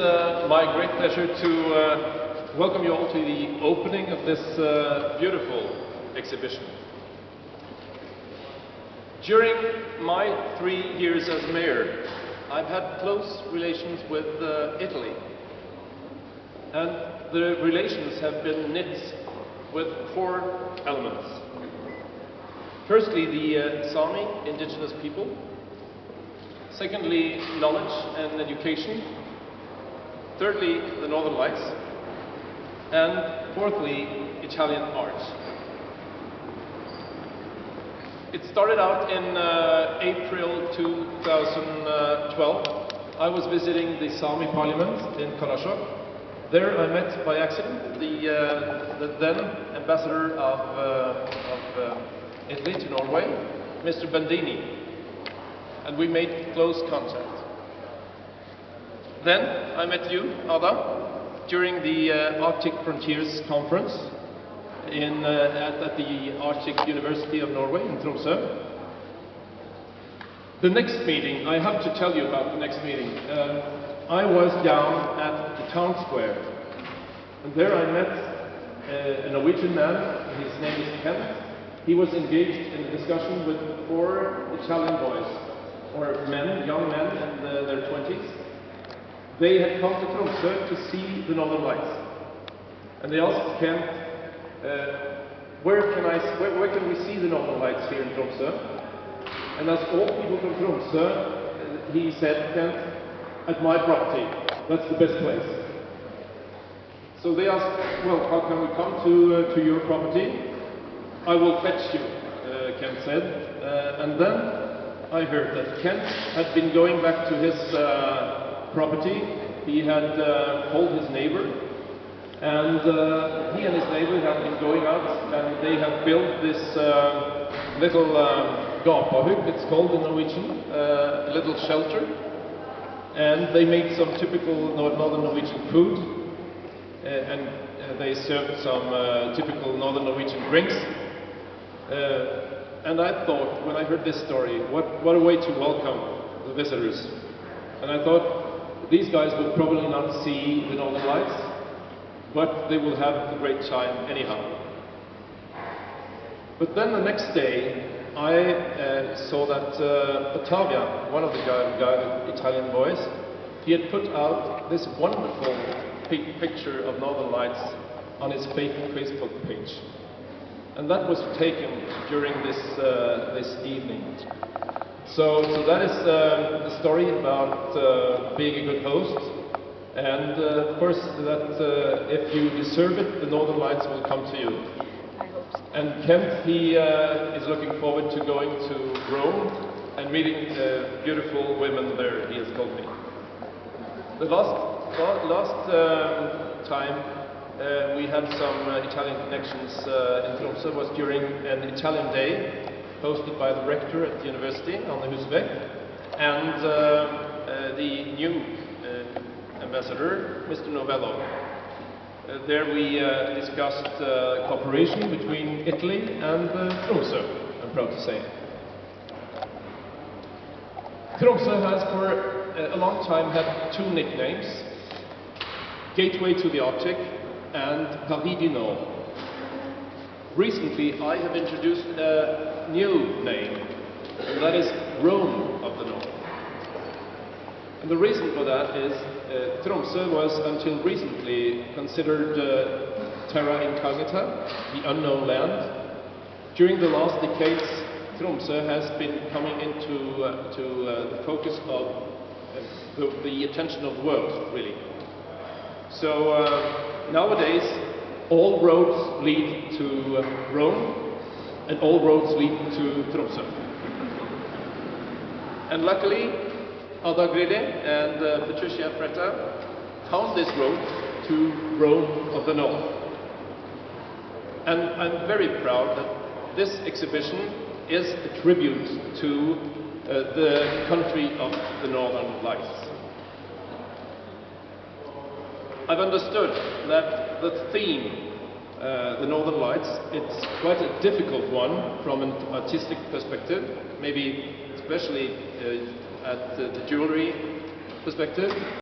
my great pleasure to welcome you all to the opening of this beautiful exhibition. During my 3 years as mayor, I've had close relations with Italy, and the relations have been knit with 4 elements. Firstly, the Sami indigenous people. Secondly, knowledge and education. Thirdly, the Northern Lights. And fourthly, Italian art. It started out in April 2012. I was visiting the Sami parliament in Karasjok. There I met by accident the then ambassador of Italy to Norway, Mr. Bandini, and we made close contact. Then I met you, Ada, during the Arctic Frontiers Conference at the Arctic University of Norway in Tromsø. The next meeting, I have to tell you about the next meeting. I was down at the town square, and there I met a Norwegian man. His name is Kent. He was engaged in a discussion with 4 Italian boys, or men, young men in their 20s. They had come to Tromsø to see the Northern Lights, and they asked Kent, where can we see the Northern Lights here in Tromsø? And as all people from Tromsø, he said, Kent, at my property, that's the best place. So they asked, well, how can we come to your property? I will fetch you, Kent said. And then I heard that Kent had been going back to his property. He had called his neighbor, and he and his neighbor have been going out, and they have built this little gapahuk, it's called in Norwegian, a little shelter. And they made some typical northern Norwegian food, and they served some typical northern Norwegian drinks. And I thought, when I heard this story, what a way to welcome the visitors. And I thought, these guys will probably not see the Northern Lights, but they will have a great time anyhow. But then the next day, I saw that Ottavia, one of the Italian boys, he had put out this wonderful picture of Northern Lights on his Facebook page. And that was taken during this evening. So that is the story about being a good host, and of course that if you deserve it, the Northern Lights will come to you. I hope so. And Kent, he is looking forward to going to Rome and meeting beautiful women there, he has told me. The last time we had some Italian connections in Tromsø was during an Italian day hosted by the rector at the university, Anne Husbeck, and the new ambassador, Mr. Novello. There we discussed cooperation between Italy and Tromsø, I'm proud to say. Tromsø has for a long time had 2 nicknames: Gateway to the Arctic and Paris du Nord. Recently, I have introduced a new name, and that is Rome of the North. And the reason for that is Tromsø was until recently considered terra incognita, the unknown land. During the last decades, Tromsø has been coming into the focus of the attention of the world, really. So nowadays, all roads lead to Rome, and all roads lead to Tromsø. And luckily, Ada Grilli and Patrizia Fratta found this road to Rome of the North. And I'm very proud that this exhibition is a tribute to the country of the Northern Lights. I've understood that the theme, the Northern Lights, it's quite a difficult one from an artistic perspective, maybe especially at the jewellery perspective.